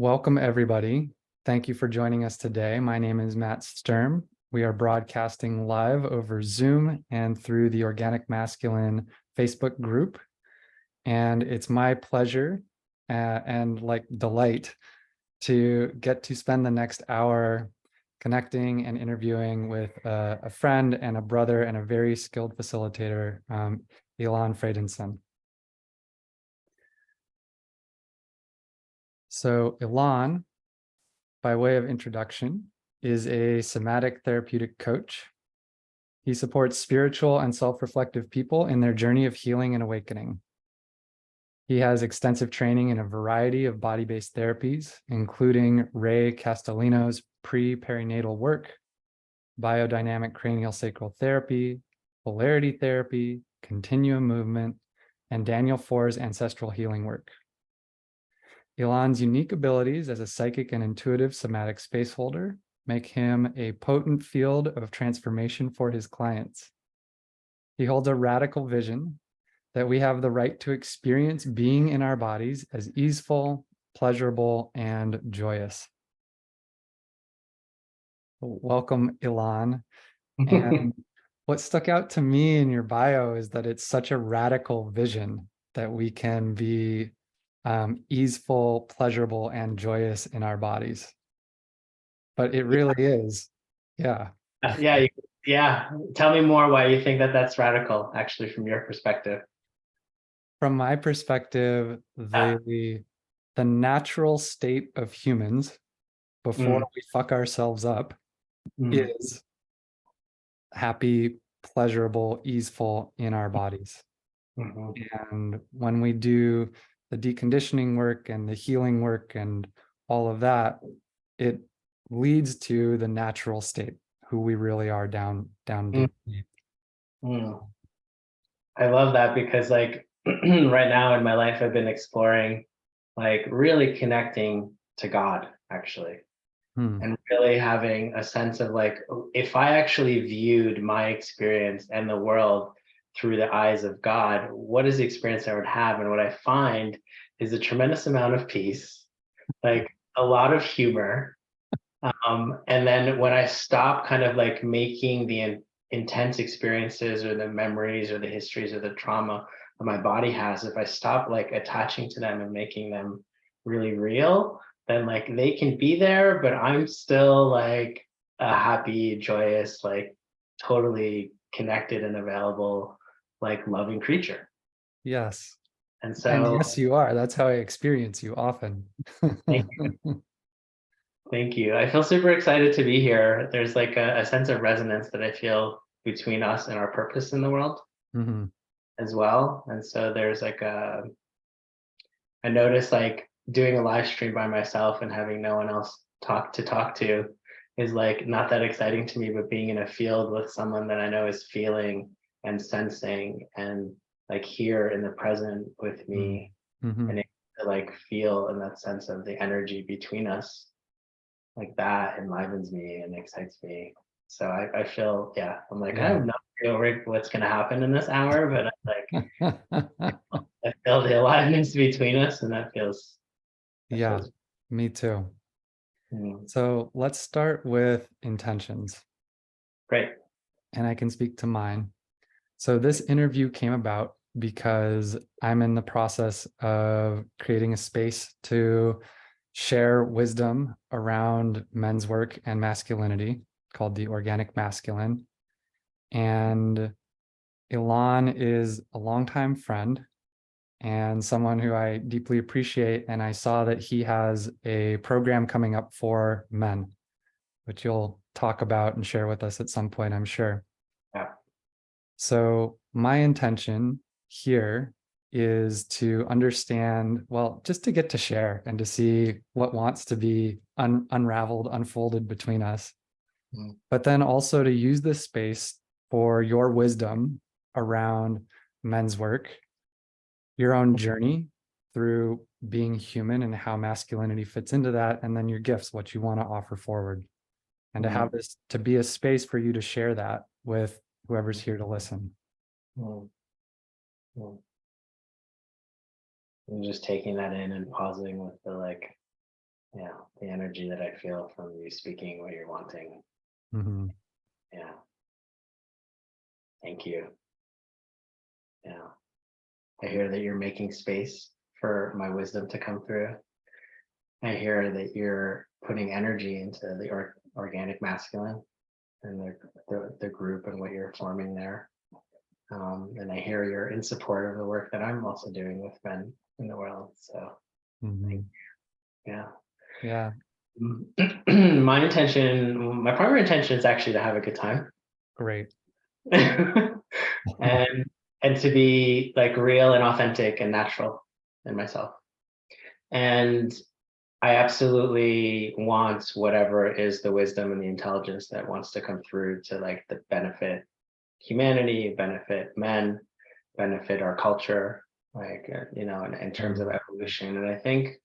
Welcome, everybody. Thank you for joining us today. My name is Matt Strum. We are broadcasting live over Zoom and through the Organic Masculine Facebook group. And it's my pleasure and delight to get to spend the next hour connecting and interviewing with a friend and a brother and a very skilled facilitator, Elan Freydenson. So Elan, by way of introduction, is a somatic therapeutic coach. He supports spiritual and self-reflective people in their journey of healing and awakening. He has extensive training in a variety of body-based therapies, including Ray Castellino's pre-perinatal work, biodynamic cranial sacral therapy, polarity therapy, continuum movement, and Daniel Foer's ancestral healing work. Elan's unique abilities as a psychic and intuitive somatic space holder make him a potent field of transformation for his clients. He holds a radical vision that we have the right to experience being in our bodies as easeful, pleasurable, and joyous. Welcome, Elan. And what stuck out to me in your bio is that it's such a radical vision that we can be easeful, pleasurable, and joyous in our bodies. But it really is. Yeah. Yeah. Tell me more why you think that that's radical, actually, from your perspective. From my perspective, the natural state of humans before we fuck ourselves up is happy, pleasurable, easeful in our bodies. And when we do the deconditioning work and the healing work and all of that, it leads to the natural state, who we really are down deep. I love that because right now in my life, I've been exploring really connecting to God, actually. And really having a sense of if I actually viewed my experience and the world through the eyes of God, what is the experience I would have? And what I find is a tremendous amount of peace, a lot of humor. And then when I stop kind of making the intense experiences or the memories or the histories or the trauma that my body has, if I stop attaching to them and making them really real, then they can be there, but I'm still a happy, joyous, totally connected and available, loving creature. Yes. And so, yes, you are. That's how I experience you often. Thank you. Thank you. I feel super excited to be here. There's a sense of resonance that I feel between us and our purpose in the world as well. And so there's I notice doing a live stream by myself and having no one else to talk to is not that exciting to me, but being in a field with someone that I know is feeling and sensing and here in the present with me and to feel in that sense of the energy between us, that enlivens me and excites me. So I feel, I'm I have no idea what's going to happen in this hour, but I feel the aliveness between us, and that feels me too. So let's start with intentions. Great. And I can speak to mine. So this interview came about because I'm in the process of creating a space to share wisdom around men's work and masculinity called the Organic Masculine. And Elan is a longtime friend and someone who I deeply appreciate. And I saw that he has a program coming up for men, which you'll talk about and share with us at some point, I'm sure. Yeah. So my intention here is to understand, well, just to get to share and to see what wants to be unraveled, unfolded between us. But then also to use this space for your wisdom around men's work, your own journey through being human and how masculinity fits into that, and then your gifts, what you want to offer forward. And to have this to be a space for you to share that with whoever's here to listen. I'm just taking that in and pausing with the the energy that I feel from you speaking what you're wanting. Yeah. Thank you. Yeah. I hear that you're making space for my wisdom to come through. I hear that you're putting energy into the organic masculine and the group and what you're forming there. And I hear you're in support of the work that I'm also doing with men in the world. So thank you. Yeah. My primary intention is actually to have a good time. Great. and to be like real and authentic and natural in myself. And I absolutely want whatever is the wisdom and the intelligence that wants to come through to like the benefit humanity, benefit men, benefit our culture, like in terms of evolution. And I think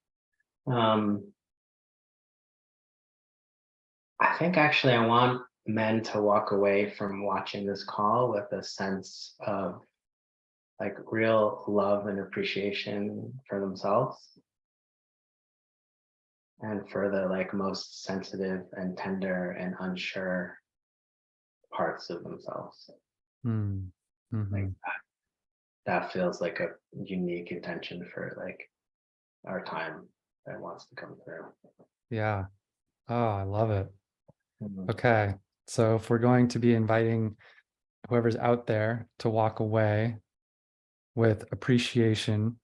actually I want men to walk away from watching this call with a sense of like real love and appreciation for themselves and for the like most sensitive and tender and unsure parts of themselves. Like that feels like a unique intention for like our time that wants to come through. Yeah. Oh, I love it. Okay. So if we're going to be inviting whoever's out there to walk away with appreciation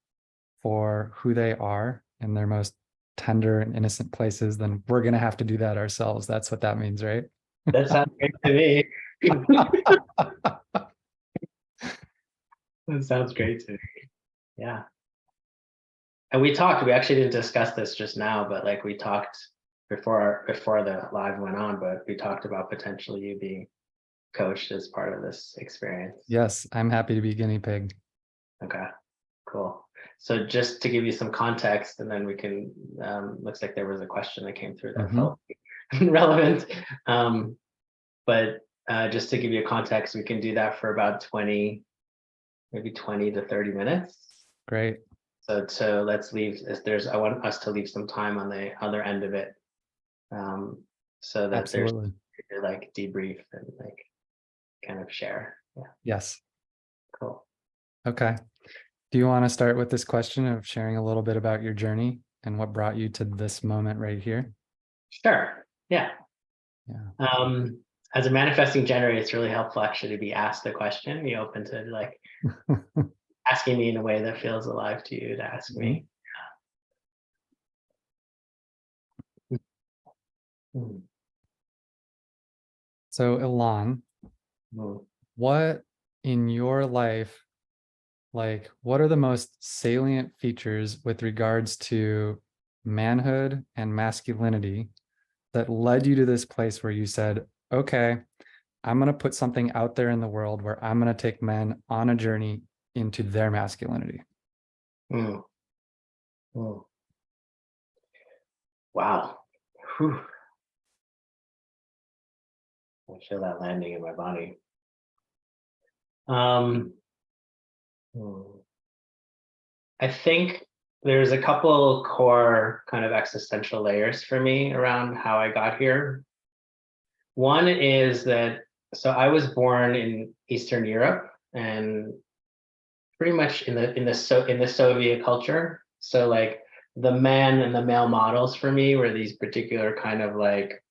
for who they are in their most tender and innocent places, then we're going to have to do that ourselves. That's what that means, right? That sounds great to me. That sounds great to me. Yeah. And we actually didn't discuss this just now, but like we talked before the live went on, but we talked about potentially you being coached as part of this experience. Yes, I'm happy to be guinea pig. Okay, cool. So just to give you some context, and then we can, looks like there was a question that came through that felt relevant. But just to give you a context, we can do that for about maybe 20 to 30 minutes. Great. So let's leave, I want us to leave some time on the other end of it. So that Absolutely. there's like debrief and like kind of share. Yeah. Yes. Cool. Okay. Do you want to start with this question of sharing a little bit about your journey and what brought you to this moment right here? Sure. Yeah. Yeah. As a manifesting generator, it's really helpful actually to be asked the question. Be open to like asking me in a way that feels alive to you to ask me. So Elan, what in your life, like what are the most salient features with regards to manhood and masculinity that led you to this place where you said, okay, I'm going to put something out there in the world where I'm going to take men on a journey into their masculinity? Wow. Whew. I feel that landing in my body. I think there's a couple core kind of existential layers for me around how I got here. One is that, so I was born in Eastern Europe and pretty much in the Soviet culture. So like the men and the male models for me were these particular kind of like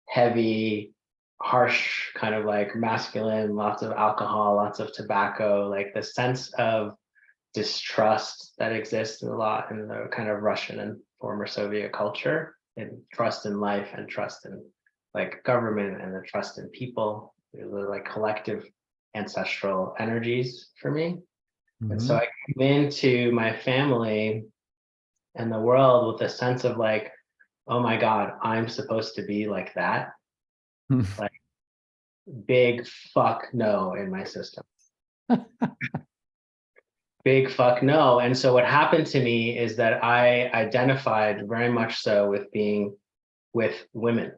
heavy, harsh, kind of like masculine, lots of alcohol, lots of tobacco, like the sense of distrust that exists a lot in the kind of Russian and former Soviet culture, and trust in life and trust in like government and the trust in people. They're like collective ancestral energies for me. And so I came into my family and the world with a sense of like, oh my God, I'm supposed to be like that. Like big fuck no in my system. Big fuck no. And so what happened to me is that I identified very much so with being with women.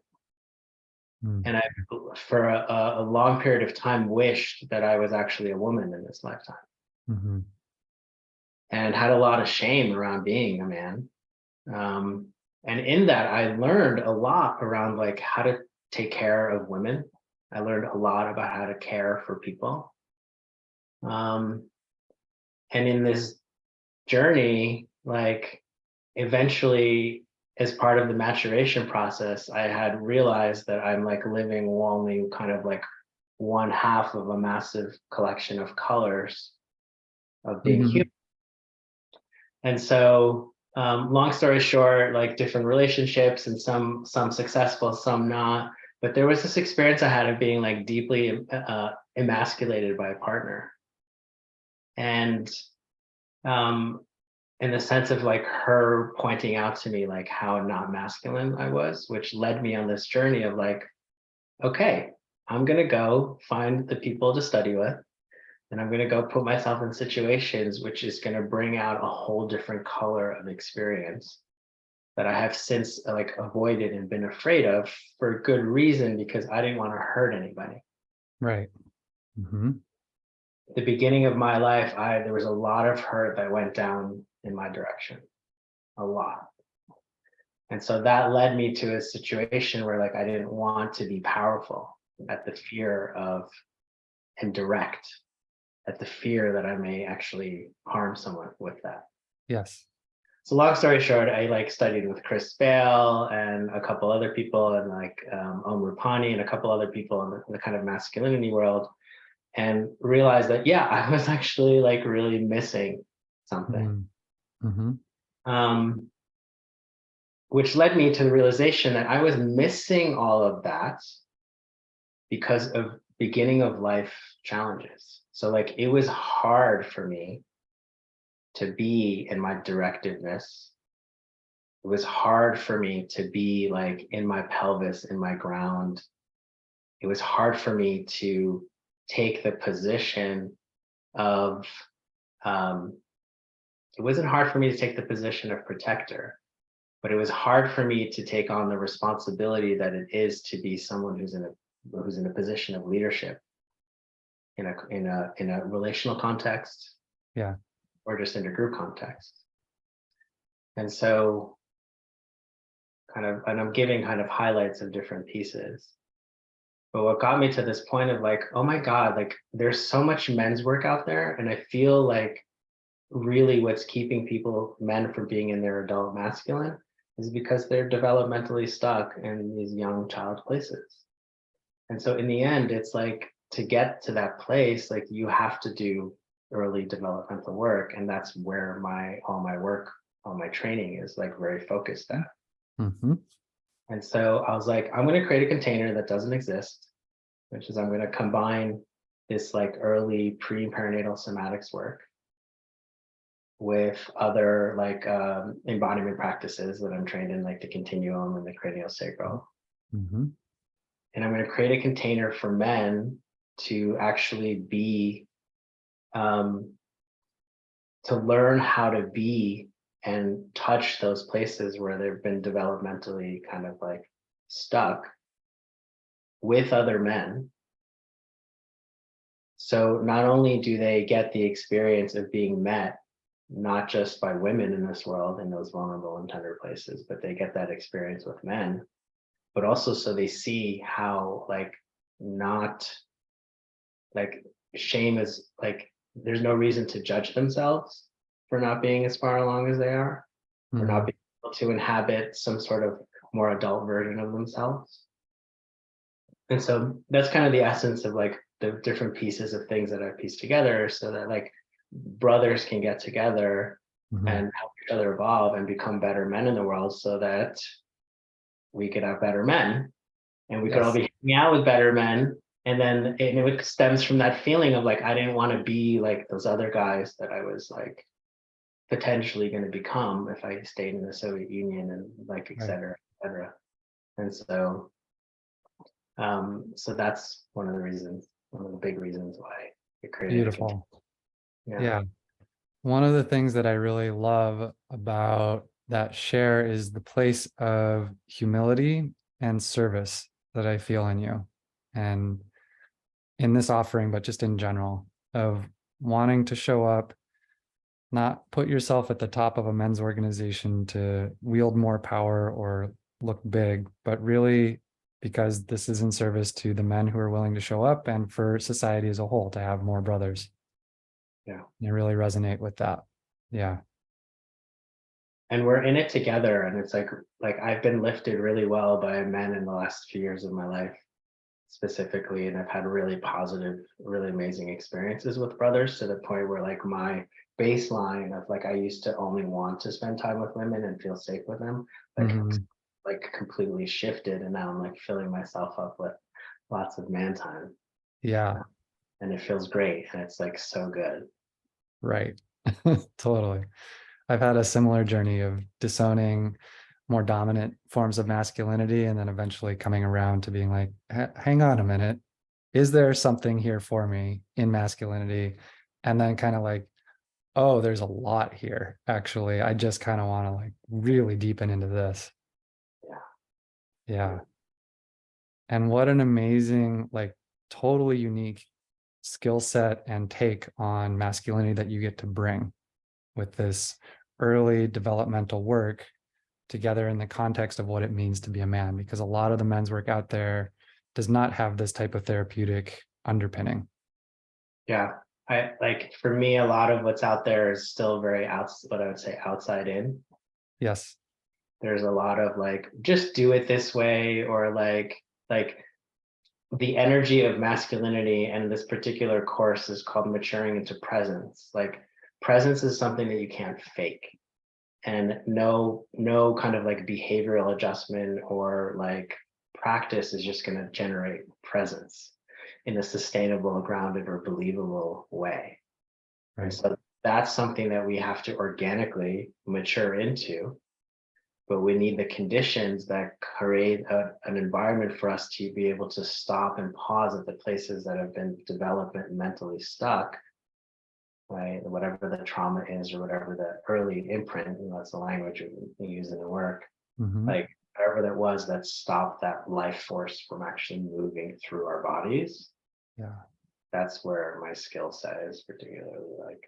And I, for a long period of time, wished that I was actually a woman in this lifetime. And had a lot of shame around being a man. And in that, I learned a lot around like how to take care of women. I learned a lot about how to care for people. And in this journey, like eventually, as part of the maturation process, I had realized that I'm like living only kind of like one half of a massive collection of colors of being human. And so, long story short, like different relationships and some successful, some not. But there was this experience I had of being like deeply emasculated by a partner, and in the sense of like her pointing out to me like how not masculine I was, which led me on this journey of like, okay, I'm gonna go find the people to study with, and I'm gonna go put myself in situations which is gonna bring out a whole different color of experience that I have since like avoided and been afraid of for good reason, because I didn't want to hurt anybody. Right. The beginning of my life, there was a lot of hurt that went down in my direction, a lot. And so that led me to a situation where like I didn't want to be powerful at the fear of and direct at the fear that I may actually harm someone with that. Yes. So long story short, I like studied with Chris Bale and a couple other people, and like Om Rupani and a couple other people in the kind of masculinity world, and realized that, yeah, I was actually like really missing something. Which led me to the realization that I was missing all of that because of beginning of life challenges. So like it was hard for me to be in my directiveness. It was hard for me to be like in my pelvis, in my ground. It was hard for me to take the position of, it wasn't hard for me to take the position of protector, but it was hard for me to take on the responsibility that it is to be someone who's in a position of leadership in a relational context, Yeah. or just in a group context. And so and I'm giving kind of highlights of different pieces. But what got me to this point of like, oh my God, like there's so much men's work out there. And I feel like really what's keeping men from being in their adult masculine is because they're developmentally stuck in these young child places. And so in the end, it's like to get to that place, like you have to do early developmental work. And that's where all my training is like very focused at. And so I was like, I'm going to create a container that doesn't exist, which is I'm going to combine this like early pre-perinatal somatics work with other like embodiment practices that I'm trained in, like the Continuum and the craniosacral. And I'm going to create a container for men to actually be, to learn how to be and touch those places where they've been developmentally kind of like stuck with other men. So not only do they get the experience of being met, not just by women in this world in those vulnerable and tender places, but they get that experience with men, but also so they see how like not like shame is like, there's no reason to judge themselves for not being as far along as they are, for not being able to inhabit some sort of more adult version of themselves. And so that's kind of the essence of like the different pieces of things that I've pieced together, so that like brothers can get together and help each other evolve and become better men in the world, so that we could have better men, and we could all be hanging out with better men. And then it stems from that feeling of like, I didn't want to be like those other guys that I was like potentially going to become if I stayed in the Soviet Union, and like, et cetera, et cetera. And so, so that's one of the big reasons why it created. Beautiful. Yeah. One of the things that I really love about that share is the place of humility and service that I feel in you, and in this offering, but just in general, of wanting to show up not put yourself at the top of a men's organization to wield more power or look big, but really because this is in service to the men who are willing to show up and for society as a whole to have more brothers. Yeah. I really resonate with that. Yeah. And we're in it together. And it's like I've been lifted really well by men in the last few years of my life specifically. And I've had really positive, really amazing experiences with brothers to the point where like my baseline of like, I used to only want to spend time with women and feel safe with them, like completely shifted. And now I'm like filling myself up with lots of man time. Yeah. And it feels great. And it's like so good. Right. Totally. I've had a similar journey of disowning more dominant forms of masculinity and then eventually coming around to being like, hang on a minute. Is there something here for me in masculinity? And then kind of like, oh, there's a lot here. Actually, I just kind of want to like really deepen into this. Yeah. And what an amazing, like totally unique skill set and take on masculinity that you get to bring with this early developmental work together in the context of what it means to be a man, because a lot of the men's work out there does not have this type of therapeutic underpinning. Yeah. I like, for me, a lot of what's out there is still very what I would say outside in. Yes. There's a lot of like, just do it this way, or like the energy of masculinity. And this particular course is called Maturing into Presence. Like presence is something that you can't fake. And no kind of like behavioral adjustment or like practice is just going to generate presence in a sustainable, grounded, or believable way. Right. And so that's something that we have to organically mature into, but we need the conditions that create an environment for us to be able to stop and pause at the places that have been developmentally stuck, right? Whatever the trauma is, or whatever the early imprint, that's the language we use in the work, like whatever that was that stopped that life force from actually moving through our bodies. Yeah. That's where my skill set is particularly like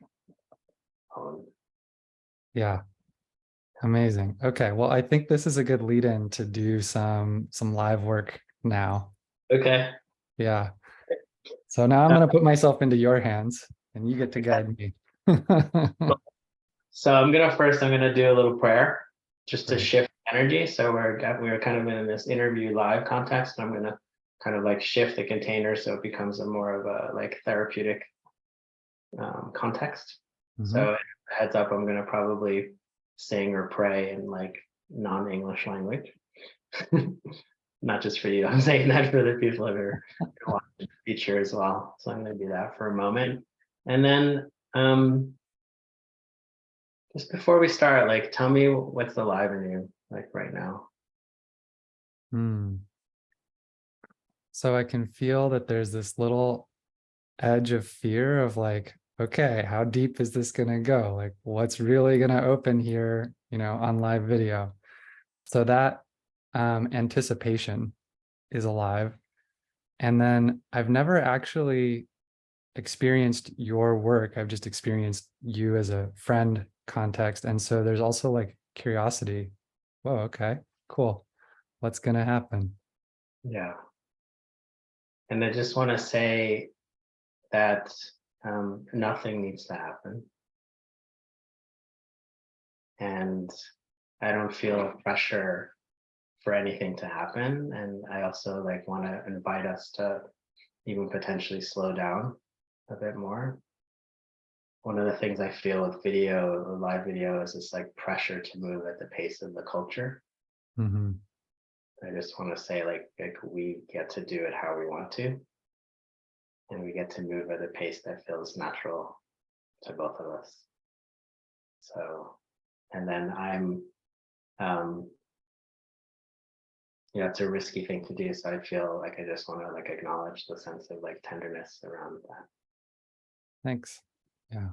honed. Yeah. Amazing. Okay. Well, I think this is a good lead in to do some live work now. Okay. Yeah. So now I'm going to put myself into your hands and you get to guide me. So I'm gonna do a little prayer just to Great. shift energy. So we're kind of in this interview live context, and I'm gonna kind of like shift the container so it becomes a more of a like therapeutic context. So heads up, I'm gonna probably sing or pray in like non-English language. Not just for you, I'm saying that for the people that are watching the feature as well. So I'm gonna do that for a moment. And then just before we start, like tell me what's alive in you like right now. So I can feel that there's this little edge of fear of like, okay, how deep is this going to go? Like, what's really going to open here, on live video? So that anticipation is alive. And then I've never actually experienced your work. I've just experienced you as a friend context. And so there's also like curiosity. Whoa, okay, cool. What's going to happen? Yeah. And I just want to say that nothing needs to happen. And I don't feel pressure for anything to happen. And I also like want to invite us to even potentially slow down a bit more. One of the things I feel with video or live video is this like pressure to move at the pace of the culture. I just want to say like we get to do it how we want to, and we get to move at a pace that feels natural to both of us. So, and then it's a risky thing to do. So I feel like I just want to like acknowledge the sense of like tenderness around that. Thanks. Yeah.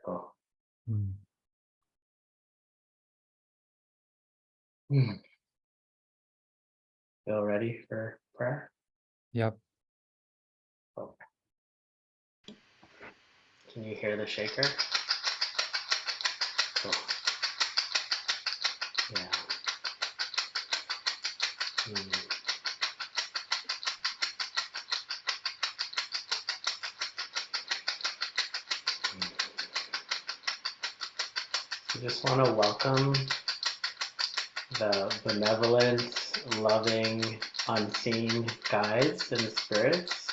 Cool. Feel ready for prayer? Yep. Oh. Can you hear the shaker? Cool. Yeah. I just want to welcome the benevolent, loving, unseen guides and spirits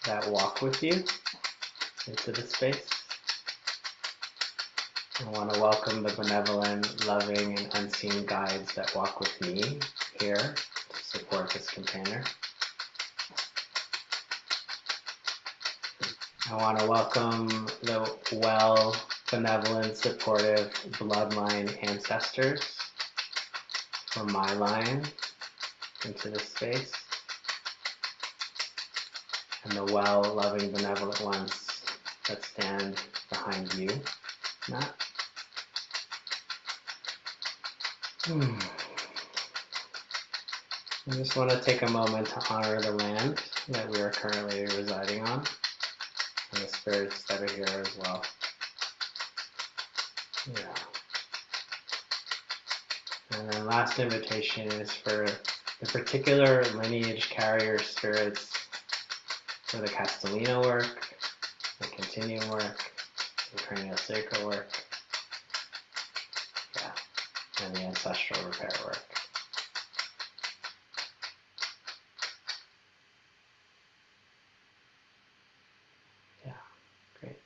that walk with you into the space. I want to welcome the benevolent, loving, and unseen guides that walk with me here to support this container. I want to welcome the well, benevolent, supportive bloodline ancestors from my line into this space, and the well, loving, benevolent ones that stand behind you, Matt. I just want to take a moment to honor the land that we are currently residing on, and the spirits that are here as well. Yeah. And then last invitation is for the particular lineage carrier spirits for the Castellino work, the Continuum work, the craniosacral work, yeah, and the ancestral repair work. Yeah, great.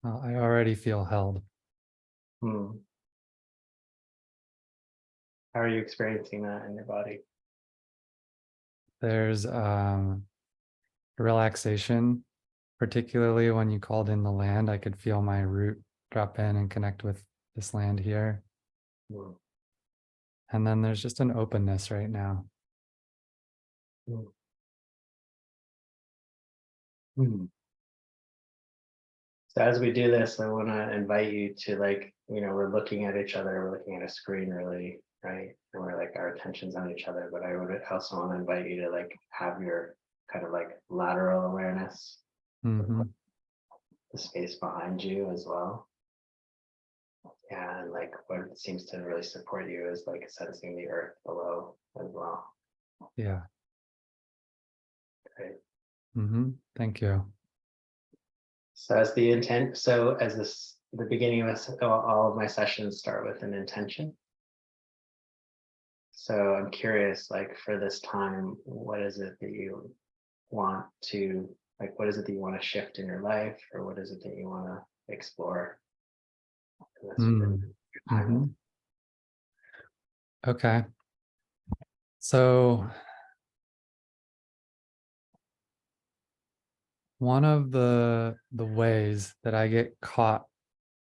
Well, I already feel held. How are you experiencing that in your body? There's relaxation, particularly when you called in the land. I could feel my root drop in and connect with this land here. And then there's just an openness right now. So as we do this, I want to invite you to, like, we're looking at each other, we're looking at a screen really, right? And we're like, our attention's on each other, but I would also want to invite you to like have your kind of like lateral awareness, the space behind you as well. Yeah, and like what seems to really support you is like sensing the earth below as well. Yeah. Great. Thank you. So as the intent, so as this, the beginning of all of my sessions start with an intention. So I'm curious, like for this time, what is it that you want to, like, what is it that you want to shift in your life, or what is it that you want to explore? Okay. So one of the ways that I get caught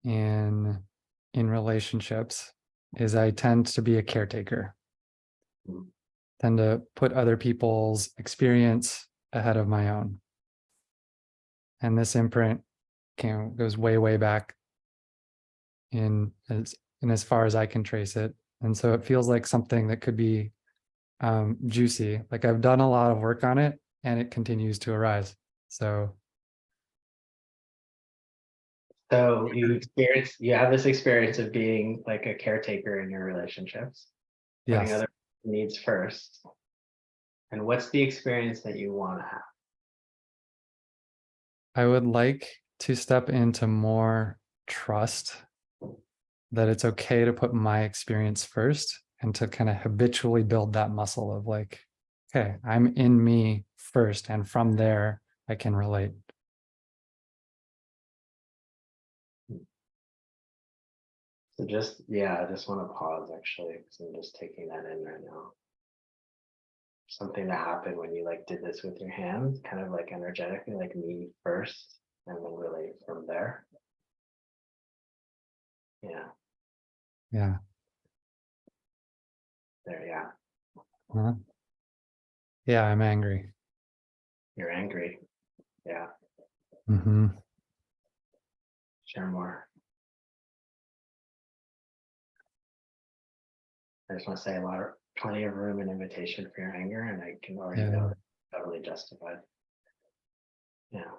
in relationships is I tend to be a caretaker. Tend to put other people's experience ahead of my own. And this imprint goes way, way back in as far as I can trace it. And so it feels like something that could be juicy. Like I've done a lot of work on it and it continues to arise. So you have this experience of being like a caretaker in your relationships, putting yes. other needs first. And what's the experience that you want to have? I would like to step into more trust that it's okay to put my experience first and to kind of habitually build that muscle of like, okay, I'm in me first, and from there I can relate. So I just want to pause actually, because I'm just taking that in right now. Something that happened when you like did this with your hands, kind of like energetically, like me first, and then relate from there. Yeah. Yeah. There, yeah. Yeah, I'm angry. You're angry. Yeah. Share more. I just want to say a lot of plenty of room and invitation for your anger, and I can already Yeah. know it's totally justified. Yeah.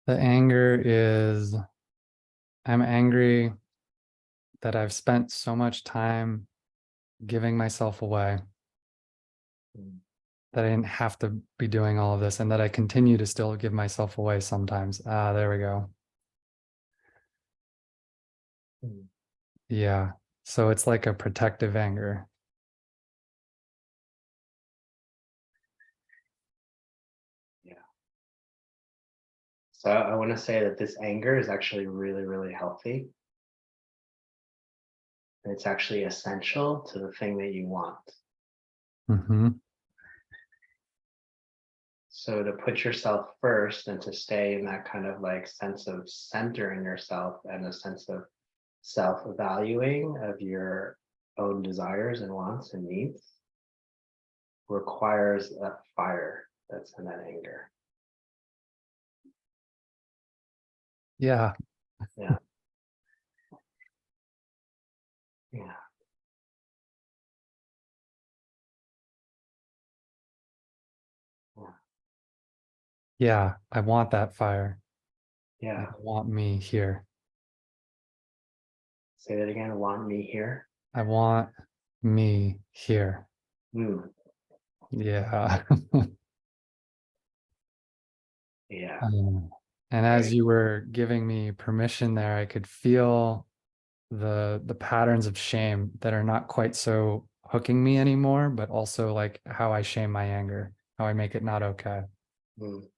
The anger is, I'm angry that I've spent so much time giving myself away, that I didn't have to be doing all of this, and that I continue to still give myself away sometimes. Ah, there we go. Yeah. So it's like a protective anger. Yeah. So I want to say that this anger is actually really, really healthy. And it's actually essential to the thing that you want. Mm-hmm. So to put yourself first and to stay in that kind of like sense of centering yourself and a sense of self-valuing of your own desires and wants and needs requires that fire that's in that anger. Yeah. Yeah. Yeah. Yeah. Yeah. I want that fire. Yeah. I want me here. Say that again. Want me here. I want me here. Mm. Yeah. Yeah. And as Right. you were giving me permission there, I could feel the patterns of shame that are not quite so hooking me anymore, but also like how I shame my anger, how I make it not okay. Mm.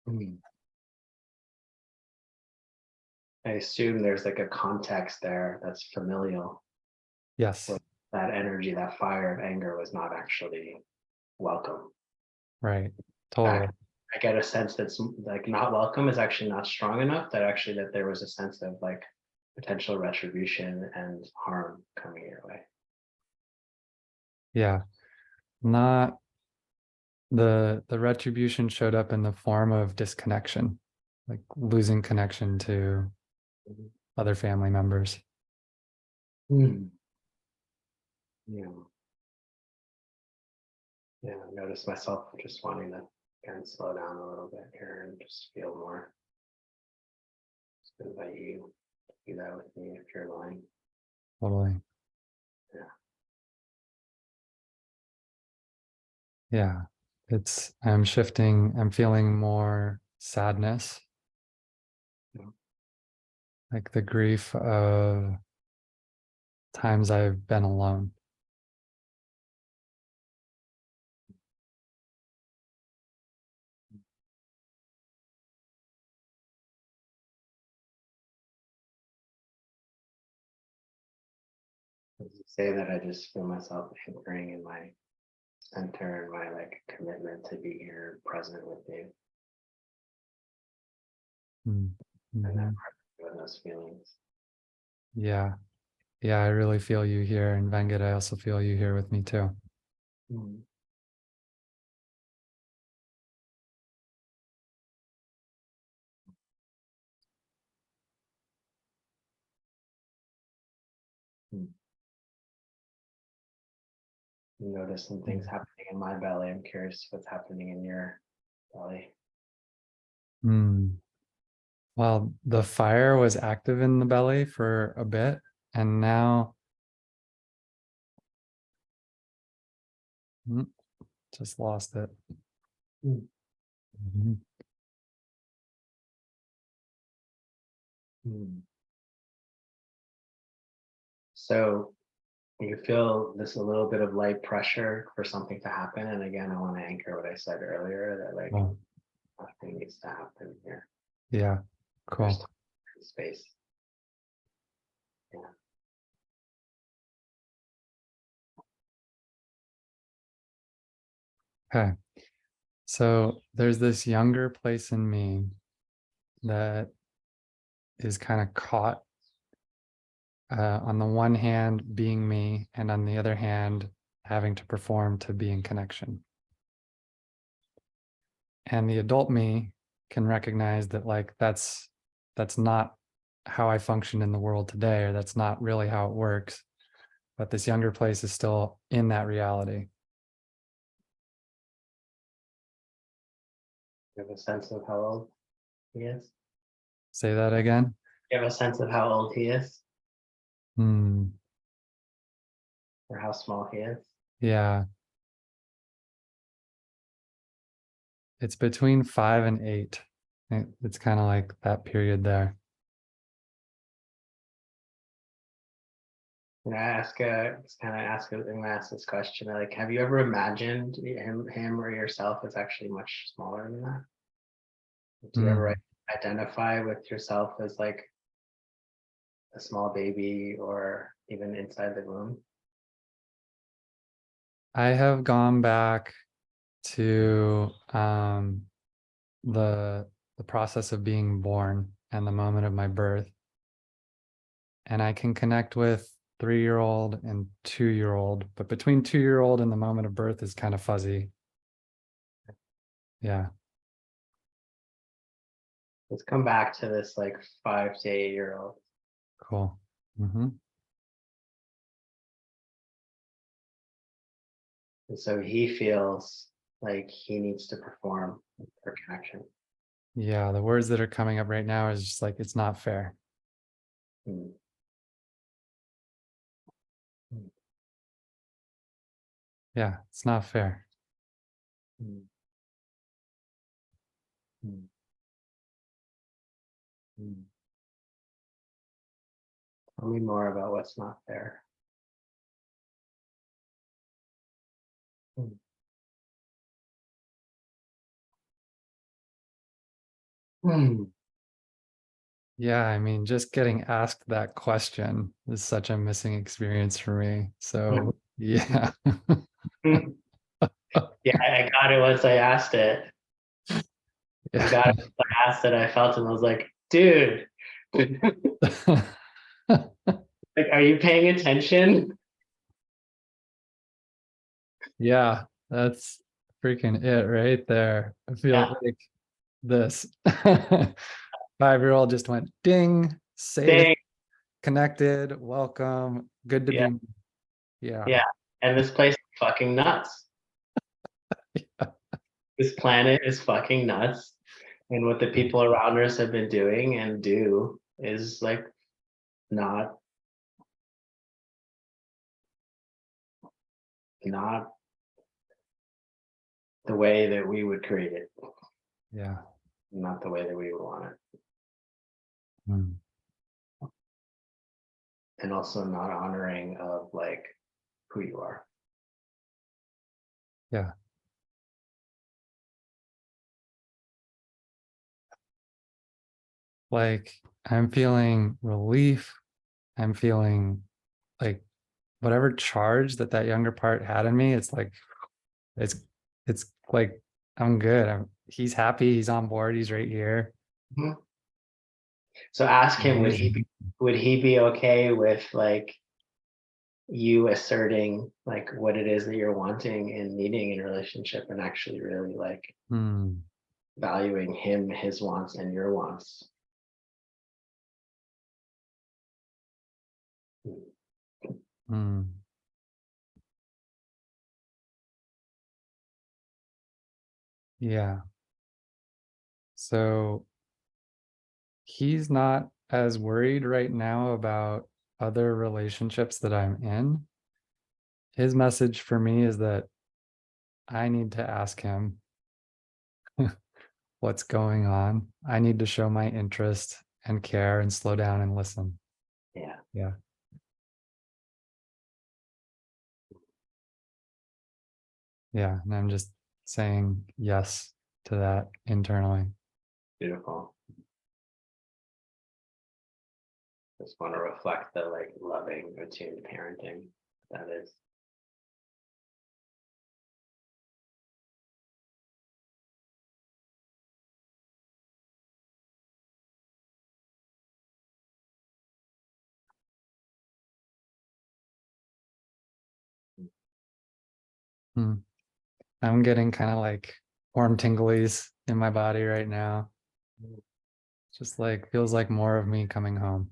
Mm. I assume there's like a context there that's familial. Yes. Where that energy, that fire of anger was not actually welcome. Right. In Totally. fact, I get a sense that's like not welcome is actually not strong enough, that actually that there was a sense of like potential retribution and harm coming your way. Yeah. Not the retribution showed up in the form of disconnection, like losing connection to other family members. Mm. Yeah. Yeah. I notice myself just wanting to kind of slow down a little bit here and just feel more. Just invite you to do that with me if you're willing. Totally. Yeah. Yeah. I'm shifting, I'm feeling more sadness, Yeah. like the grief of times I've been alone. As you say that, I just feel myself anchoring in my center and my like commitment to be here present with you and that Mm-hmm. with those feelings. Yeah. Yeah. I really feel you here. And Vengat, I also feel you here with me too. Mm. Mm. You notice some things happening in my belly. I'm curious what's happening in your belly. Mm. Well, the fire was active in the belly for a bit, and now just lost it. Mm. Mhm. Mm. So you feel this a little bit of light pressure for something to happen. And again, I want to anchor what I said earlier that like Oh, nothing needs to happen here. yeah, There's cool. time and space. Yeah. Okay. So there's this younger place in me that is kind of caught on the one hand being me, and on the other hand having to perform to be in connection. And the adult me can recognize that like that's not how I function in the world today, or that's not really how it works. But this younger place is still in that reality. You have a sense of how old he is? Say that again. You have a sense of how old he is? Hmm. Or how small he is? Yeah. It's between 5 and 8. It's kind of like that period there. Can I ask I'm gonna ask this question. Like, have you ever imagined him or yourself as actually much smaller than that? Do you ever identify with yourself as like a small baby or even inside the womb? I have gone back to the process of being born and the moment of my birth, and I can connect with 3-year-old and 2-year-old, but between 2-year-old and the moment of birth is kind of fuzzy. Yeah. Let's come back to this like 5 to 8-year-old. Cool. Mm-hmm. And so he feels like he needs to perform for connection. Yeah, the words that are coming up right now is just like, it's not fair. Hmm. Hmm. Yeah, it's not fair. Hmm. Hmm. Hmm. Tell me more about what's not there. Hmm. Hmm. Yeah, I mean, just getting asked that question is such a missing experience for me. So, yeah. Yeah, I got it once I asked it. I got it once I asked it. I felt it and I was like, dude, like, are you paying attention? Yeah, that's freaking it right there. I feel Yeah. like this 5-year-old just went ding, say it, Dang. connected, welcome, good to Yeah. be. Yeah. Yeah. And this place is fucking nuts. This planet is fucking nuts. And what the people around us have been doing and do is like not not the way that we would create it, Yeah. not the way that we would want it. Mm. And also not honoring of like who you are. Yeah. Like I'm feeling relief. I'm feeling like whatever charge that younger part had in me, it's like it's it's like I'm good. He's happy, he's on board, he's right here. Mhm. So ask him, Amazing. would he be okay with like you asserting like what it is that you're wanting and needing in a relationship and actually really like Hmm. valuing him, his wants and your wants? Hmm. Yeah. So he's not as worried right now about other relationships that I'm in. His message for me is that I need to ask him what's going on. I need to show my interest and care and slow down and listen. Yeah. Yeah. Yeah. And I'm just saying yes to that internally. Beautiful. Just want to reflect the like loving, attuned parenting that is. Hmm. I'm getting kind of like warm tinglies in my body right now. Just like feels like more of me coming home.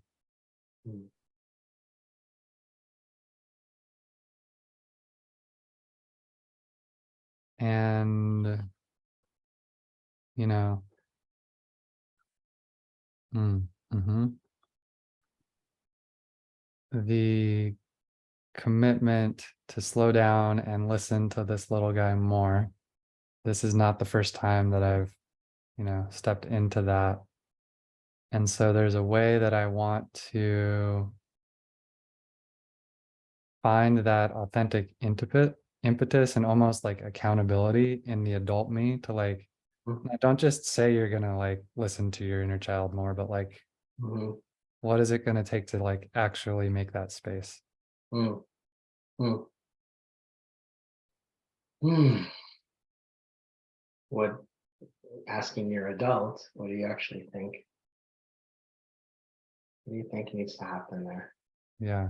And you know, the commitment to slow down and listen to this little guy more. This is not the first time that I've, stepped into that. And so there's a way that I want to find that authentic impetus and almost like accountability in the adult me to like, don't just say you're gonna like listen to your inner child more, but like, what is it gonna take to like actually make that space? What, asking your adult, what do you actually think? What do you think needs to happen there? Yeah.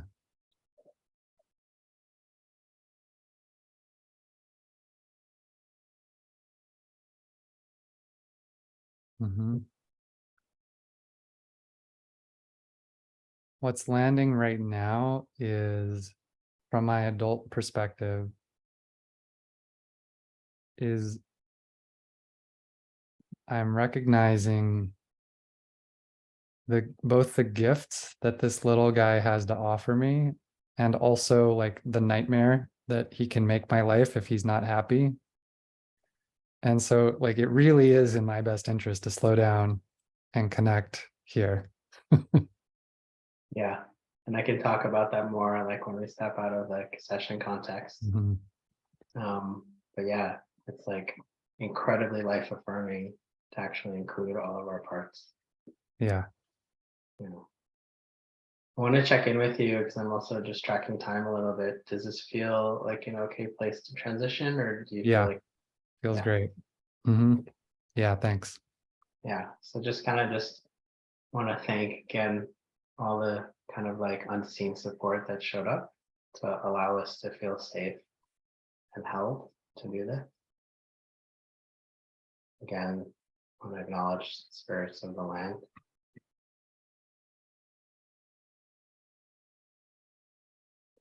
What's landing right now is, from my adult perspective, is I'm recognizing both the gifts that this little guy has to offer me, and also like the nightmare that he can make my life if he's not happy. And so like it really is in my best interest to slow down and connect here. Yeah. And I can talk about that more like when we step out of like session context. But yeah, it's like incredibly life affirming to actually include all of our parts. Yeah. I want to check in with you because I'm also just tracking time a little bit. Does this feel like an okay place to transition, or do you feel like feels great? Yeah, thanks. Yeah, so just want to thank again all the kind of like unseen support that showed up to allow us to feel safe and held to do this. Again, I want to acknowledge spirits of the land.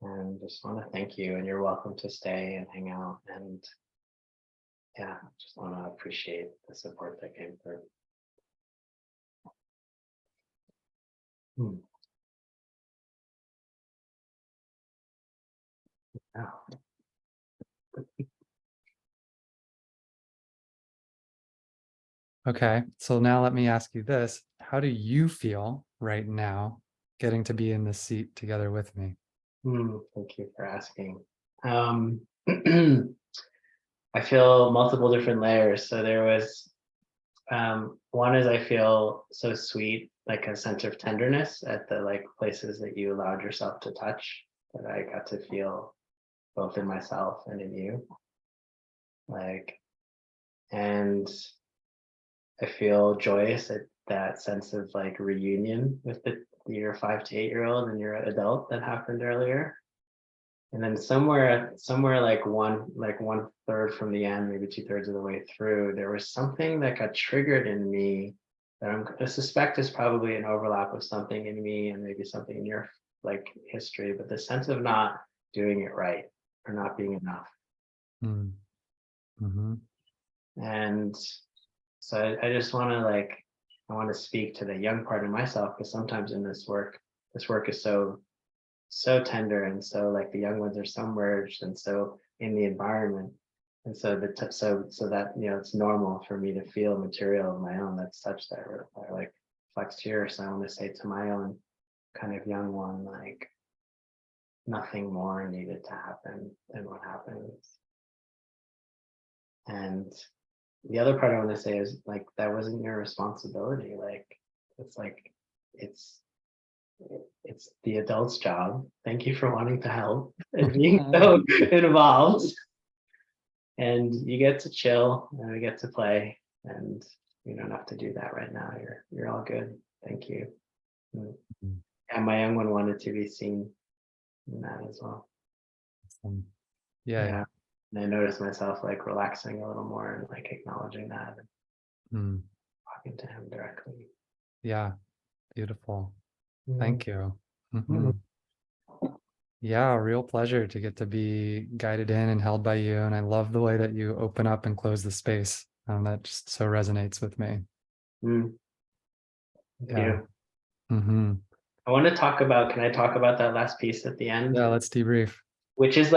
And just want to thank you, and you're welcome to stay and hang out. And yeah, just want to appreciate the support that came through. Yeah. Okay, so now let me ask you this. How do you feel right now getting to be in this seat together with me? Thank you for asking. I feel multiple different layers. So there was one is I feel so sweet, like a sense of tenderness at the like places that you allowed yourself to touch, that I got to feel both in myself and in you. Like, and I feel joyous at that sense of like reunion with your 5 to 8 year old and your adult that happened earlier. And then somewhere like one third from the end, maybe 2/3 of the way through, there was something that got triggered in me that I suspect is probably an overlap of something in me and maybe something in your like history, but the sense of not doing it right or not being enough. And so I just want to I want to speak to the young part of myself, because sometimes in this work is so tender, and so like the young ones are submerged and so in the environment, and so so that it's normal for me to feel material of my own that's such that I like flex here. So I want to say to my own kind of young one, like nothing more needed to happen than what happens. And the other part I want to say is like that wasn't your responsibility. Like it's the adult's job. Thank you for wanting to help and being so involved. And you get to chill and we get to play, and you don't have to do that right now. You're all good. Thank you. And my young one wanted to be seen in that as well. Yeah. And I noticed myself like relaxing a little more and like acknowledging that. Mm. talking to him directly. Yeah, beautiful. Mm, Thank you. mm, Yeah, real pleasure to get to be guided in and held by you. And I love the way that you open up and close the space. That just so resonates with me. mm. Thank Yeah. you. Hmm. I want to talk about, can I talk about that last piece at the end? Yeah, let's debrief. Which is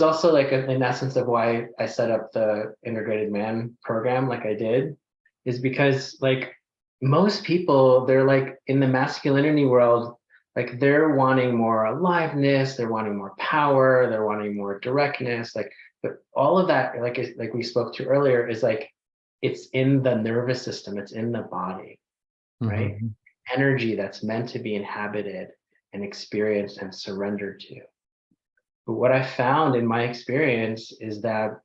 also like in essence of why I set up the integrated man program like I did, is because like most people, they're like in the masculinity world, like they're wanting more aliveness, they're wanting more power, they're wanting more directness, like, but all of that, like we spoke to earlier, is like it's in the nervous system, it's in the body, right? Hmm. Energy that's meant to be inhabited and experienced and surrendered to. But what I found in my experience is that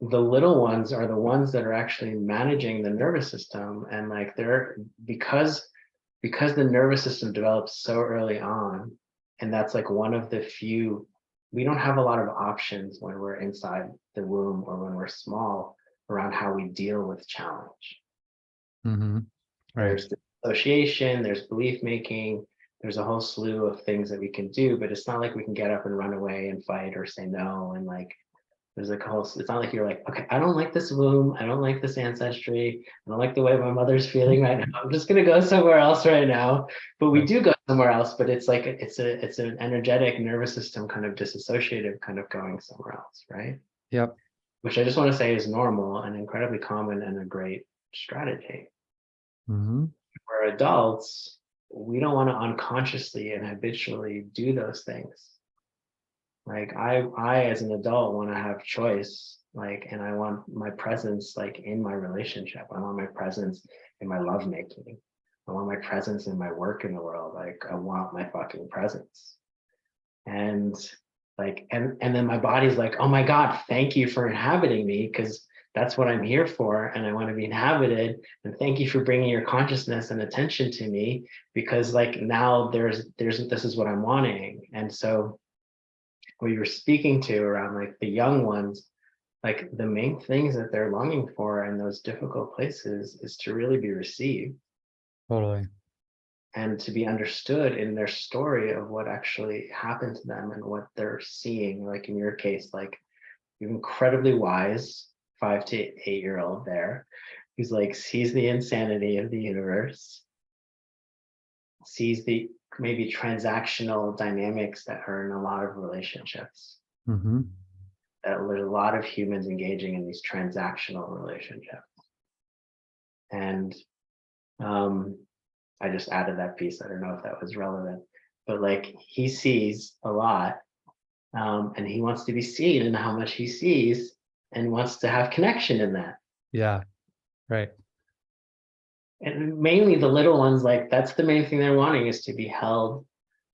the little ones are the ones that are actually managing the nervous system. And like they're because the nervous system develops so early on, and that's like one of the few, we don't have a lot of options when we're inside the womb or when we're small around how we deal with challenge. Hmm. Right. There's association, there's belief making, there's a whole slew of things that we can do, but it's not like we can get up and run away and fight or say no. And like, there's like a whole, it's not like you're like, okay, I don't like this womb. I don't like this ancestry. I don't like the way my mother's feeling right now. I'm just going to go somewhere else right now. But we Right. do go somewhere else, but it's like, it's an energetic nervous system kind of disassociative kind of going somewhere else. Right. Yep. Which I just want to say is normal and incredibly common and a great strategy. Hmm. For adults, we don't want to unconsciously and habitually do those things. Like I as an adult want to have choice, like, and I want my presence like in my relationship. I want my presence in my lovemaking. I want my presence in my work in the world. Like I want my fucking presence. And like, and then my body's like, oh my God, thank you for inhabiting me, because that's what I'm here for. And I want to be inhabited. And thank you for bringing your consciousness and attention to me, because like now there's, this is what I'm wanting. And so what you were speaking to around like the young ones, like the main things that they're longing for in those difficult places is to really be received Totally. and to be understood in their story of what actually happened to them and what they're seeing. Like in your case, like you're incredibly wise 5 to 8 year old there who's like sees the insanity of the universe, sees the maybe transactional dynamics that are in a lot of relationships. Hmm. There's a lot of humans engaging in these transactional relationships. And I just added that piece. I don't know if that was relevant, but like he sees a lot, and he wants to be seen in how much he sees and wants to have connection in that. Yeah. Right. And mainly the little ones, like that's the main thing they're wanting, is to be held,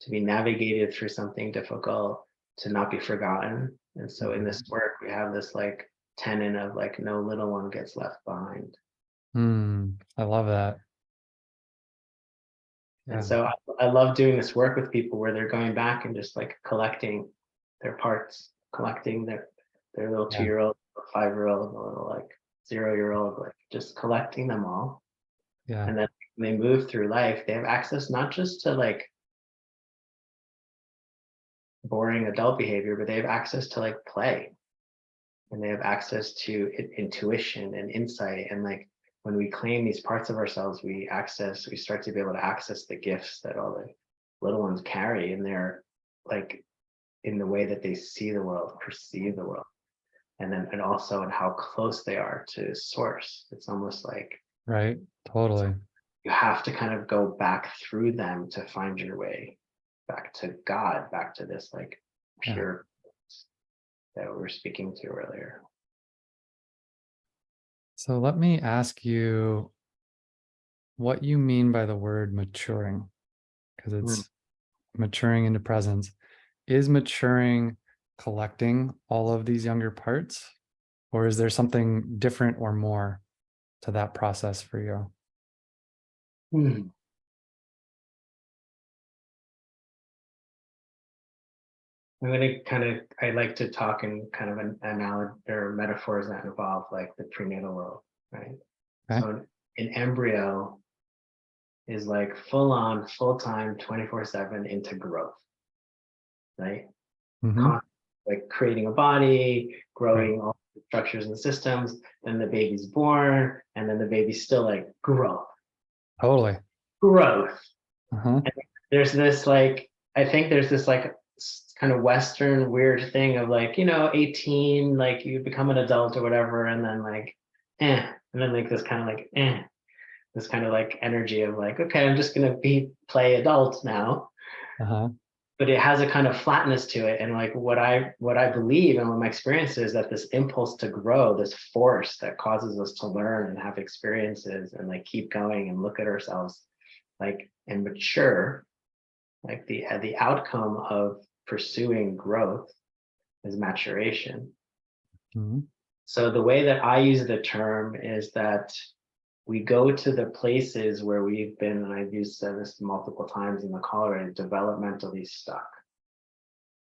to be navigated through something difficult, to not be forgotten. And so in this work, we have this like tenet of like no little one gets left behind. I love that. And Yeah. so I love doing this work with people where they're going back and just like collecting their parts, collecting their little Yeah. 2 year old, 5 year old, a little like 0 year old, like just collecting them all. Yeah. And then when they move through life, they have access not just to like boring adult behavior, but they have access to like play, and they have access to intuition and insight. And like when we claim these parts of ourselves, we start to be able to access the gifts that all the little ones carry in their, like, in the way that they see the world, perceive the world, and then and also in how close they are to source. It's almost like Right. Totally. you have to kind of go back through them to find your way back to God, back to this like Yeah. pure that we were speaking to earlier. So let me ask you what you mean by the word maturing, because Mm. it's maturing into presence. Is maturing collecting all of these younger parts, or is there something different or more to that process for you? Mm. I'm going to kind of, I like to talk in kind of an analogy or metaphors that involve like the prenatal world, right? Okay. So an embryo is like full on, full time, 24/7 into growth, right? Mm-hmm. Like creating a body, Right. growing all the structures and systems. Then the baby's born, and then the baby's still like growth, Totally. growth. Uh-huh. And there's this like, I think there's this like kind of Western weird thing of like, 18, like you become an adult or whatever, and then like, and then like this kind of like, this kind of like energy of like, okay, I'm just gonna play adult now. Uh-huh. But it has a kind of flatness to it. And like what I believe and what my experience is that this impulse to grow, this force that causes us to learn and have experiences and like keep going and look at ourselves like and mature, like the outcome of pursuing growth is maturation. Mm-hmm. So the way that I use the term is that we go to the places where we've been, and I've said this multiple times in the call already, developmentally stuck.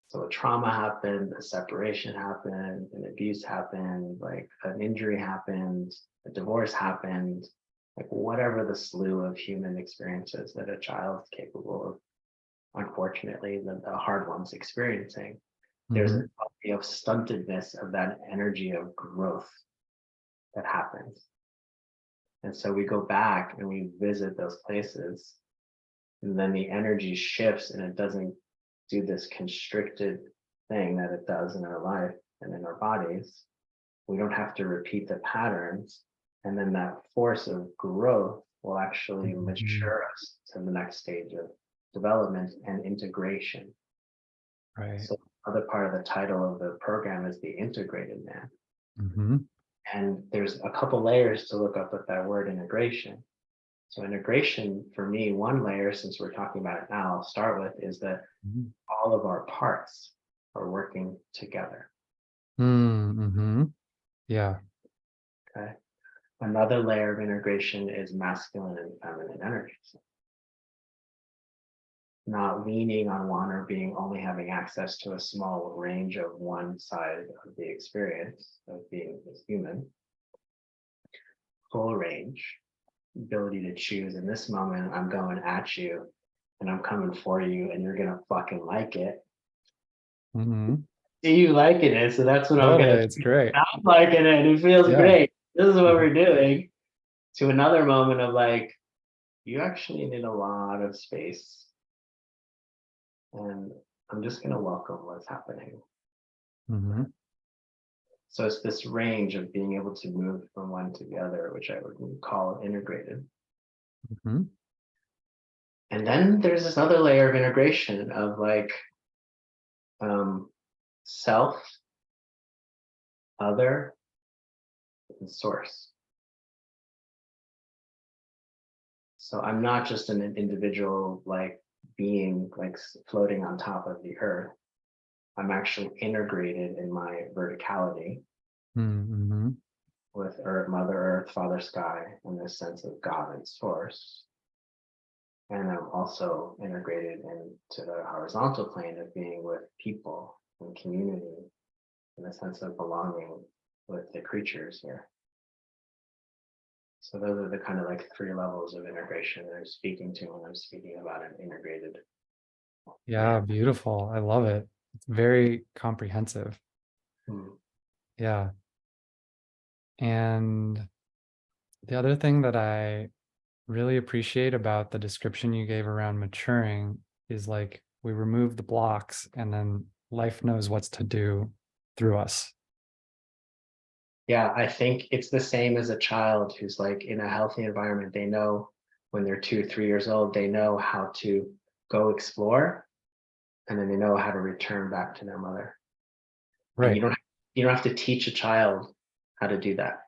So a trauma happened, a separation happened, an abuse happened, like an injury happened, a divorce happened, like whatever the slew of human experiences that a child is capable of, unfortunately, the hard ones experiencing. There's Mm-hmm. a stuntedness of that energy of growth that happens. And so we go back and we visit those places, and then the energy shifts and it doesn't do this constricted thing that it does in our life and in our bodies. We don't have to repeat the patterns. And then that force of growth will actually Mm-hmm. mature us to the next stage of development and integration. Right. So other part of the title of the program is the integrated man. Mm-hmm. And there's a couple layers to look up with that word integration. So integration for me, one layer, since we're talking about it now, I'll start with is that Mm-hmm. all of our parts are working together. Mm-hmm. Yeah. Okay. Another layer of integration is masculine and feminine energies. Not leaning on one or being only having access to a small range of one side of the experience of being a human. Full range, ability to choose. In this moment, I'm going at you and I'm coming for you and you're gonna fucking like it. Mm-hmm. See you liking it, so that's what I'm Totally. gonna It's great. I'm liking it. It feels Yeah. great. This is what Mhm. we're doing. To another moment of like, you actually need a lot of space. And I'm just gonna welcome what's happening. Mm-hmm. So it's this range of being able to move from one to the other, which I would call integrated. Mm-hmm. And then there's this other layer of integration of like self, other, and source. So I'm not just an individual like being like floating on top of the earth. I'm actually integrated in my verticality Mm-hmm. with Earth, Mother Earth, Father Sky, and this sense of God and Source. And I'm also integrated into the horizontal plane of being with people and community in a sense of belonging with the creatures here. So those are the kind of like three levels of integration that I'm speaking to when I'm speaking about an integrated Yeah. man. Beautiful. I love it. It's very comprehensive. Hmm. Yeah. And the other thing that I really appreciate about the description you gave around maturing is like we remove the blocks and then life knows what's to do through us. Yeah, I think it's the same as a child who's like in a healthy environment. They know when they're 2, 3 years old, they know how to go explore, and then they know how to return back to their mother. And Right. you don't have to teach a child how to do that.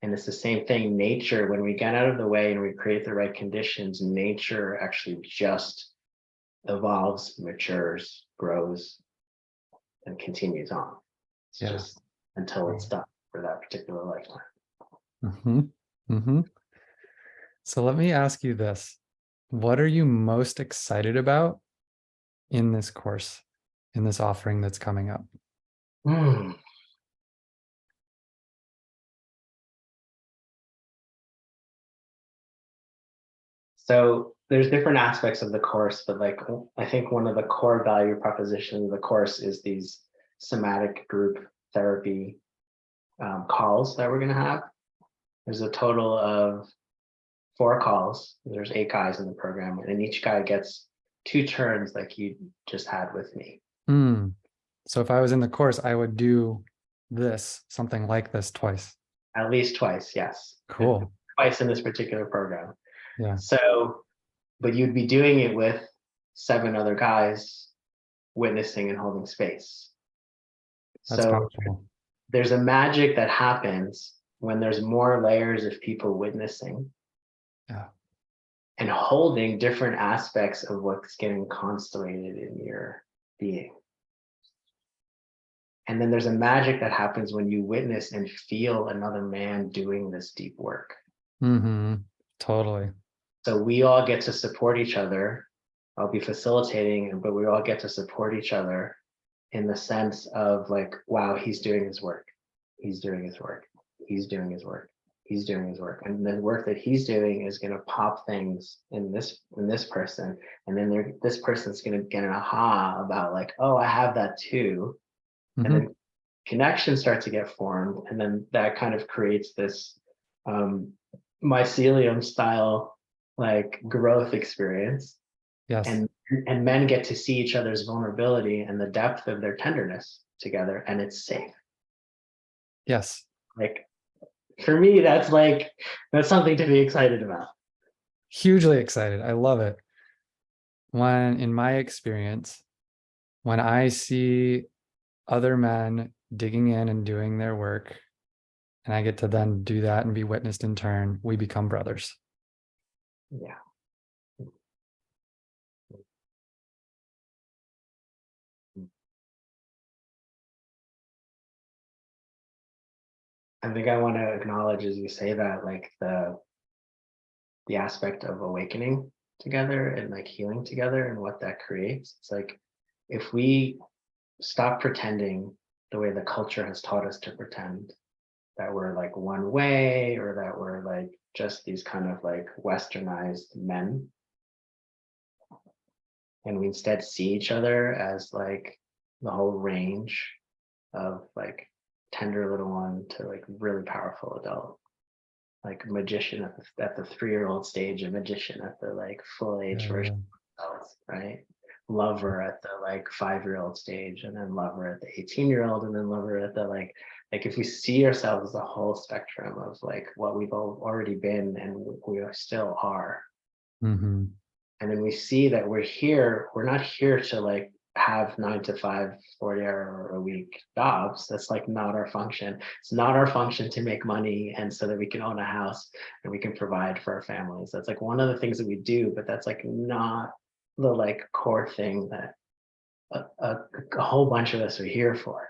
And it's the same thing. Nature, when we get out of the way and we create the right conditions, nature actually just evolves, matures, grows, and continues on. It's Yeah. just until it's done for that particular lifetime. Mm-hmm. Mm-hmm. So let me ask you this. What are you most excited about in this course, in this offering that's coming up? Hmm. So there's different aspects of the course, but like I think one of the core value propositions of the course is these somatic group therapy calls that we're going to have. There's a total of 4 calls. There's 8 guys in the program, and each guy gets 2 turns like you just had with me. So if I was in the course, I would do something like this twice. At least twice, yes. Cool. Twice in this particular program. Yeah. So, but you'd be doing it with 7 other guys witnessing and holding space. That's So powerful. there's a magic that happens when there's more layers of people witnessing. Yeah. And holding different aspects of what's getting constellated in your being. And then there's a magic that happens when you witness and feel another man doing this deep work. Totally. So we all get to support each other. I'll be facilitating, but we all get to support each other in the sense of like, wow, he's doing his work. He's doing his work. He's doing his work. He's doing his work. And the work that he's doing is going to pop things in this person. And then this person's going to get an aha about like, oh, I have that too. And then connections start to get formed. And then that kind of creates this mycelium style like growth experience. Yes. And men get to see each other's vulnerability and the depth of their tenderness together, and it's safe. Yes. Like for me, that's something to be excited about. Hugely excited. I love it. In my experience, when I see other men digging in and doing their work, and I get to then do that and be witnessed in turn, we become brothers. Yeah. I think I want to acknowledge as you say that, like the aspect of awakening together and like healing together and what that creates. It's like if we stop pretending the way the culture has taught us to pretend, that we're like one way or that we're like just these kind of like westernized men, and we instead see each other as like the whole range of like tender little one to like really powerful adult, like magician at the 3-year-old stage, a magician at the like full age version of themselves, right? Lover at the like 5-year-old stage, and then lover at the 18-year-old, and then lover at the like if we see ourselves as the whole spectrum of like what we've already been and we still are. And then we see that we're not here to like have 9 to 5, 40-hour a week jobs. That's like not our function. It's not our function to make money and so that we can own a house and we can provide for our families. That's like one of the things that we do, but that's like not the like core thing that a whole bunch of us are here for.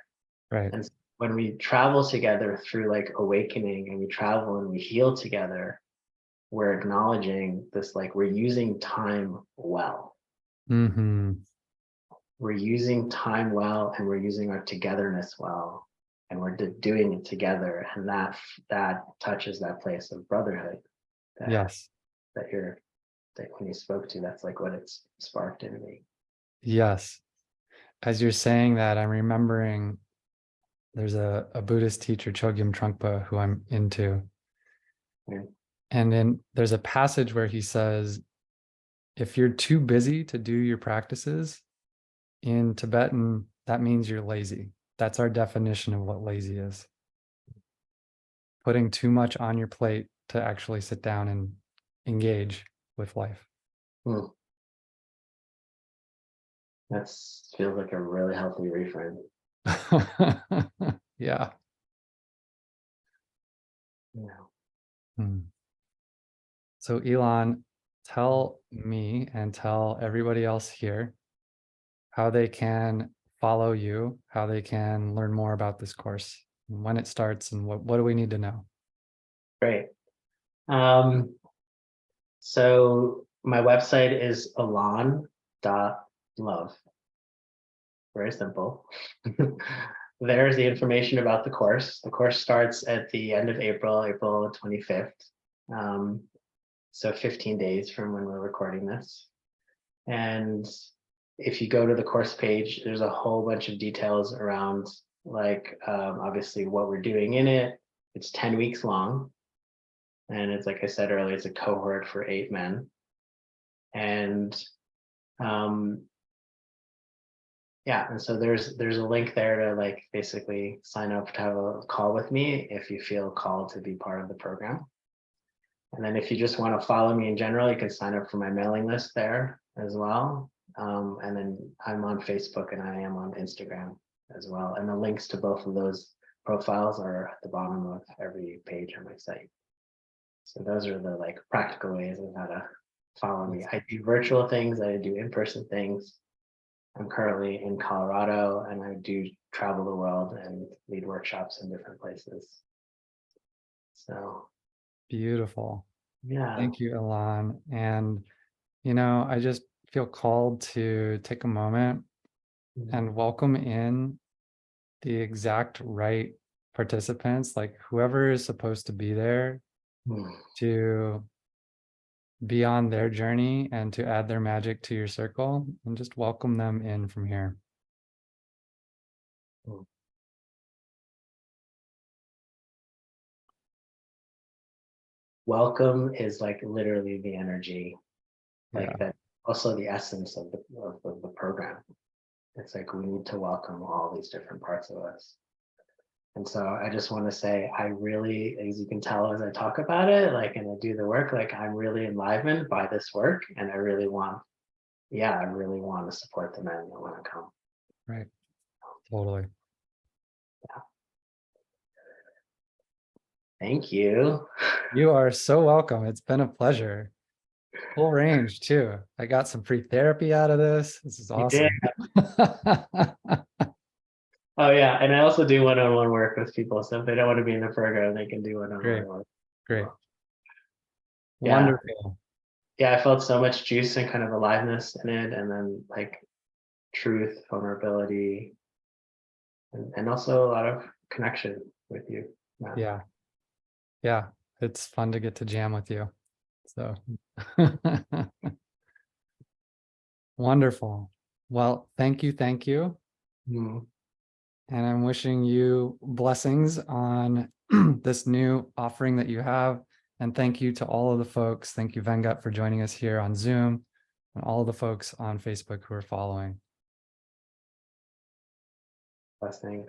Right. And when we travel together through like awakening and we travel and we heal together, we're acknowledging this, like we're using time well. We're using time well, and we're using our togetherness well, and we're doing it together, and that touches that place of brotherhood. Yes. That when you spoke to, that's like what it's sparked in me. Yes. As you're saying that, I'm remembering there's a Buddhist teacher, Chogyam Trungpa, who I'm into. Yeah. And then there's a passage where he says, if you're too busy to do your practices, in Tibetan, that means you're lazy. That's our definition of what lazy is. Putting too much on your plate to actually sit down and engage with life. That feels like a really healthy reframe. Yeah. So Elan, tell me and tell everybody else here how they can follow you, how they can learn more about this course, when it starts, and what do we need to know? Great. So my website is elan.love. Very simple. There's the information about the course. The course starts at the end of April 25th. So 15 days from when we're recording this. And if you go to the course page, there's a whole bunch of details around like obviously what we're doing in it. It's 10 weeks long. And it's like I said earlier, it's a cohort for 8 men. And yeah, and so there's a link there to like basically sign up to have a call with me if you feel called to be part of the program. And then if you just want to follow me in general, you can sign up for my mailing list there as well. And then I'm on Facebook and I am on Instagram as well. And the links to both of those profiles are at the bottom of every page on my site. So those are the like practical ways of how to follow me. I do virtual things, I do in-person things. I'm currently in Colorado and I do travel the world and lead workshops in different places. So beautiful. Yeah. Thank you, Elan. And, you know, I just feel called to take a moment and welcome in the exact right participants, like whoever is supposed to be there to be on their journey and to add their magic to your circle, and just welcome them in from here. Welcome is like literally the energy, like Yeah. that, also the essence of the program. It's like we need to welcome all these different parts of us. And so I just want to say, I really, as you can tell as I talk about it, like, and I do the work, like I'm really enlivened by this work. And I really want, I really want to support the men that want to come. Right. Totally. Yeah. Thank you. You are so welcome. It's been a pleasure. Full range too. I got some free therapy out of this. This is awesome. Oh yeah, and I also do one-on-one work with people. So if they don't want to be in the program, they can do one-on-one work. Great. Yeah. Wonderful. Yeah, I felt so much juice and kind of aliveness in it, and then like truth, vulnerability, and also a lot of connection with you. Yeah. Yeah. It's fun to get to jam with you. So wonderful. Well, thank you. Thank you. And I'm wishing you blessings on this new offering that you have. And thank you to all of the folks. Thank you, Vengat, for joining us here on Zoom, and all of the folks on Facebook who are following. Blessings.